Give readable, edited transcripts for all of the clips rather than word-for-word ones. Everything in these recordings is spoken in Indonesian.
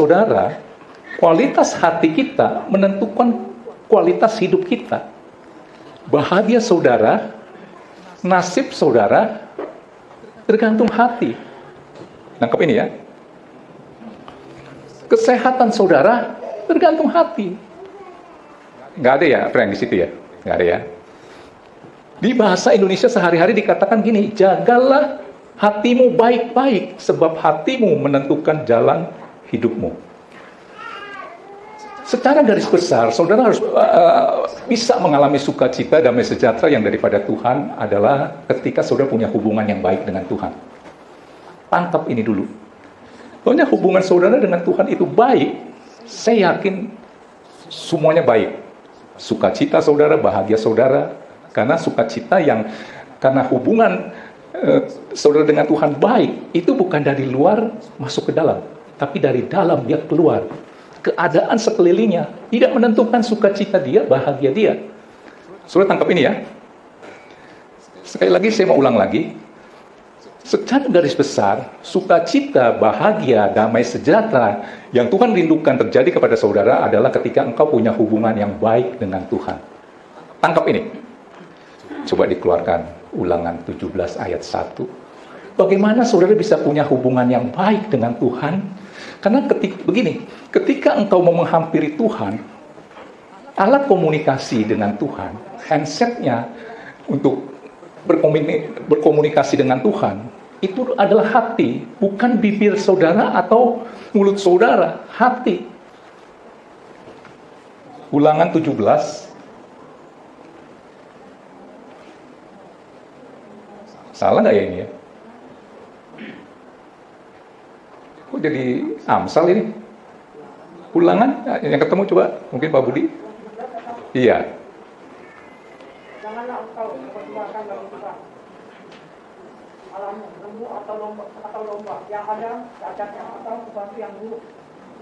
saudara, kualitas hati kita menentukan kualitas hidup kita. Bahagia saudara, nasib saudara, tergantung hati. Nangkep ini ya. Kesehatan saudara, tergantung hati. Nggak ada ya, Frank, di situ ya? Nggak ada ya. Di bahasa Indonesia sehari-hari dikatakan gini, jagalah hatimu baik-baik, sebab hatimu menentukan jalan hidupmu. Secara garis besar, saudara harus bisa mengalami sukacita, damai sejahtera yang daripada Tuhan adalah ketika saudara punya hubungan yang baik dengan Tuhan. Tangkap ini dulu. Pokoknya hubungan saudara dengan Tuhan itu baik, saya yakin semuanya baik. Sukacita saudara, bahagia saudara, karena sukacita yang karena hubungan saudara dengan Tuhan baik, itu bukan dari luar masuk ke dalam, tapi dari dalam dia keluar. Keadaan sekelilingnya tidak menentukan sukacita dia, bahagia dia. Saudara tangkap ini ya. Sekali lagi saya mau ulang lagi. Secara garis besar, sukacita, bahagia, damai sejahtera yang Tuhan rindukan terjadi kepada saudara adalah ketika engkau punya hubungan yang baik dengan Tuhan. Tangkap ini. Coba dikeluarkan Ulangan 17 ayat 1. Bagaimana saudara bisa punya hubungan yang baik dengan Tuhan? Karena ketika engkau mau menghampiri Tuhan, alat komunikasi dengan Tuhan, handsetnya untuk berkomunikasi dengan Tuhan, itu adalah hati, bukan bibir saudara atau mulut saudara, hati. Ulangan 17. Salah nggak ya ini ya? Kok jadi Amsal ini? Ulangan, yang ketemu coba, mungkin Pak Budi? Iya. Janganlah engkau mempersembahkan bagi Tuhan alammu, lembu atau lomba yang ada cacatnya atau sesuatu yang buruk,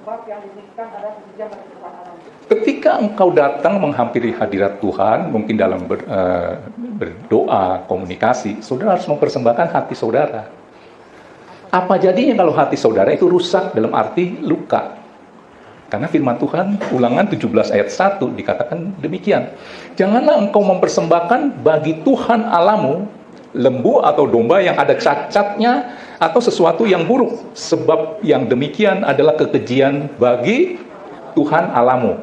sebab yang diinginkan adalah kesucian bagi Tuhan alammu. Ketika engkau datang menghampiri hadirat Tuhan, mungkin dalam berdoa, komunikasi, saudara harus mempersembahkan hati saudara. Apa jadinya kalau hati saudara itu rusak dalam arti luka? Karena firman Tuhan, Ulangan 17 ayat 1 dikatakan demikian. Janganlah engkau mempersembahkan bagi Tuhan Allahmu lembu atau domba yang ada cacatnya atau sesuatu yang buruk, sebab yang demikian adalah kekejian bagi Tuhan Allahmu.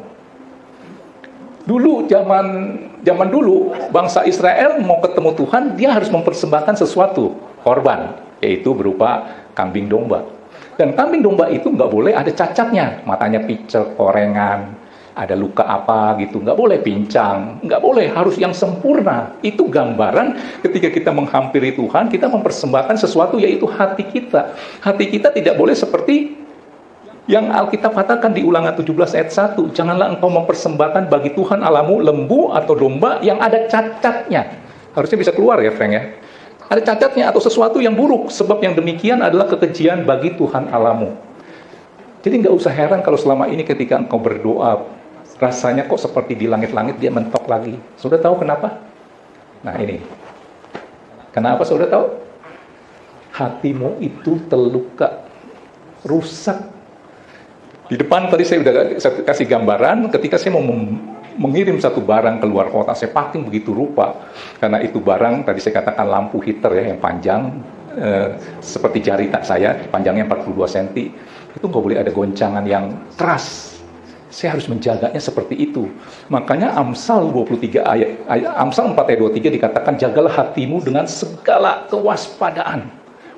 Dulu zaman dulu bangsa Israel mau ketemu Tuhan, dia harus mempersembahkan sesuatu, korban, yaitu berupa kambing domba. Dan kambing domba itu nggak boleh ada cacatnya, matanya picek, korengan, ada luka apa gitu, nggak boleh pincang, nggak boleh, harus yang sempurna. Itu gambaran ketika kita menghampiri Tuhan, kita mempersembahkan sesuatu, yaitu hati kita. Hati kita tidak boleh seperti yang Alkitab katakan di Ulangan 17 ayat 1, janganlah engkau mempersembahkan bagi Tuhan Allahmu lembu atau domba yang ada cacatnya. Harusnya bisa keluar ya, Frank ya. Ada cacatnya atau sesuatu yang buruk, sebab yang demikian adalah kekejian bagi Tuhan Allahmu. Jadi nggak usah heran kalau selama ini ketika engkau berdoa, rasanya kok seperti di langit-langit dia mentok lagi. Saudara tahu kenapa? Nah ini. Kenapa saudara tahu? Hatimu itu terluka, rusak. Di depan tadi saya kasih gambaran ketika saya mau mengirim satu barang keluar kota, saya packing begitu rupa. Karena itu barang, tadi saya katakan lampu heater ya, yang panjang, seperti jari tak saya, panjangnya 42 cm. Itu nggak boleh ada goncangan yang keras. Saya harus menjaganya seperti itu. Makanya Amsal 23 Amsal 4 ayat 23 dikatakan, jagalah hatimu dengan segala kewaspadaan.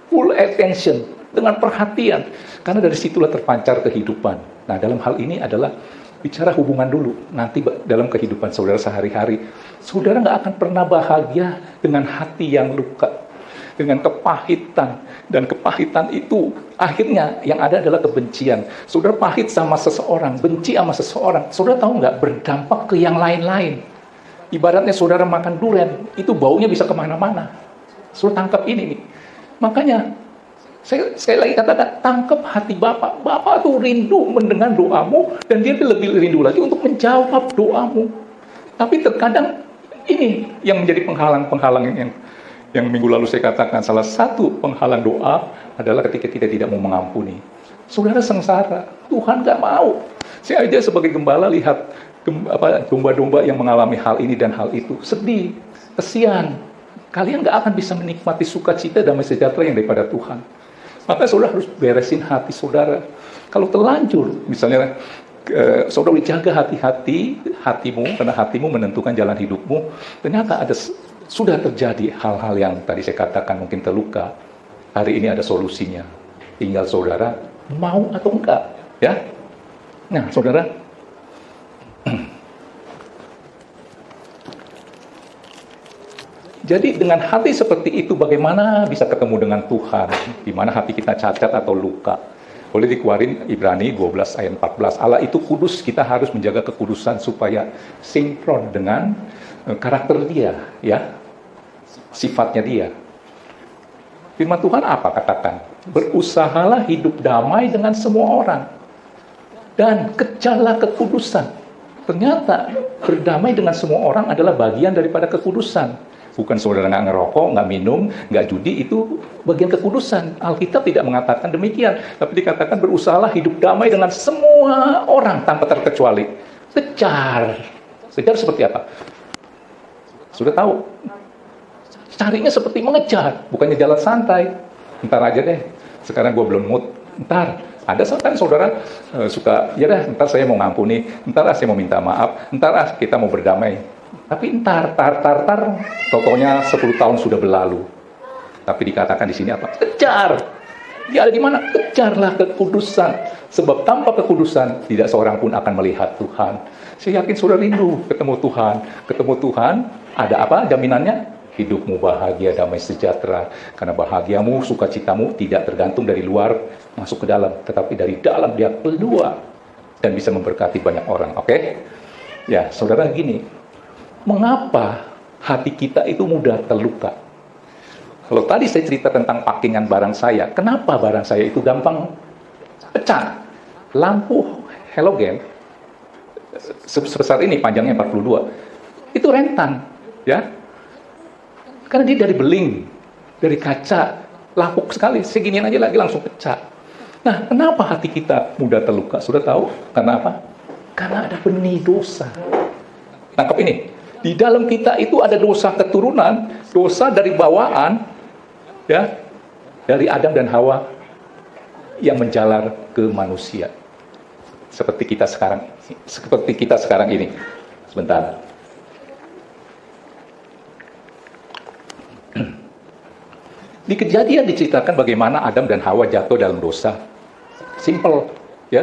Full attention, dengan perhatian. Karena dari situlah terpancar kehidupan. Nah, dalam hal ini adalah bicara hubungan dulu. Nanti dalam kehidupan saudara sehari-hari, saudara nggak akan pernah bahagia dengan hati yang luka, dengan kepahitan. Dan kepahitan itu akhirnya yang ada adalah kebencian. Saudara pahit sama seseorang, benci sama seseorang, saudara tahu nggak, berdampak ke yang lain-lain. Ibaratnya saudara makan durian, itu baunya bisa kemana-mana. Saudara tangkap ini nih. Makanya saya sekali lagi katakan, tangkap hati Bapak. Bapak tuh rindu mendengar doamu, dan dia lebih rindu lagi untuk menjawab doamu. Tapi terkadang ini yang menjadi penghalang-penghalang yang minggu lalu saya katakan, salah satu penghalang doa adalah ketika kita tidak mau mengampuni. saudara sengsara. Tuhan nggak mau. Saya aja sebagai gembala lihat domba-domba yang mengalami hal ini dan hal itu, sedih, kesian. Kalian nggak akan bisa menikmati sukacita damai sejahtera yang daripada Tuhan. Maka saudara harus beresin hati saudara. Kalau terlanjur, misalnya saudara jaga hatimu, karena hatimu menentukan jalan hidupmu. Ternyata sudah terjadi hal-hal yang tadi saya katakan mungkin terluka. Hari ini ada solusinya. Tinggal saudara mau atau enggak, ya. Nah, saudara, jadi dengan hati seperti itu bagaimana bisa ketemu dengan Tuhan? Di mana hati kita cacat atau luka? Boleh dikeluarin Ibrani 12 ayat 14. Allah itu kudus, kita harus menjaga kekudusan supaya sinkron dengan karakter dia, ya. Sifatnya dia. Firman Tuhan apa katakan? Berusahalah hidup damai dengan semua orang dan kejarlah kekudusan. Ternyata berdamai dengan semua orang adalah bagian daripada kekudusan. Bukan saudara nggak ngerokok, nggak minum, nggak judi, itu bagian kekudusan. Alkitab tidak mengatakan demikian, tapi dikatakan berusahalah hidup damai dengan semua orang tanpa terkecuali. Kejar seperti apa? Sudah tahu? Carinya seperti mengejar, bukannya jalan santai. Ntar aja deh, sekarang gue belum mood. Ntar, ada kan saudara suka, ya dah, ntar saya mau ngampuni, ntar saya mau minta maaf, ntar kita mau berdamai. Tapi tar, totonya 10 tahun sudah berlalu. Tapi dikatakan di sini apa? Kejar. Dia ada di mana? Kejarlah kekudusan. Sebab tanpa kekudusan, tidak seorang pun akan melihat Tuhan. Saya yakin saudara rindu ketemu Tuhan. Ketemu Tuhan, ada apa jaminannya? Hidupmu bahagia, damai sejahtera. Karena bahagiamu, sukacitamu tidak tergantung dari luar masuk ke dalam. Tetapi dari dalam dia keluar. Dan bisa memberkati banyak orang. Oke? Ya, saudara gini. Mengapa hati kita itu mudah terluka? Kalau tadi saya cerita tentang pakingan barang saya, kenapa barang saya itu gampang pecah? Lampu halogen sebesar ini, panjangnya 42, itu rentan, ya. Karena dia dari beling, dari kaca, lapuk sekali, seginian aja lagi langsung pecah. Nah, kenapa hati kita mudah terluka? Sudah tahu? Karena apa? Karena ada benih dosa. Tangkap ini. Di dalam kita itu ada dosa keturunan, dosa dari bawaan, ya, dari Adam dan Hawa yang menjalar ke manusia. Seperti kita sekarang ini. Sebentar. Di Kejadian diceritakan bagaimana Adam dan Hawa jatuh dalam dosa. Simple, ya.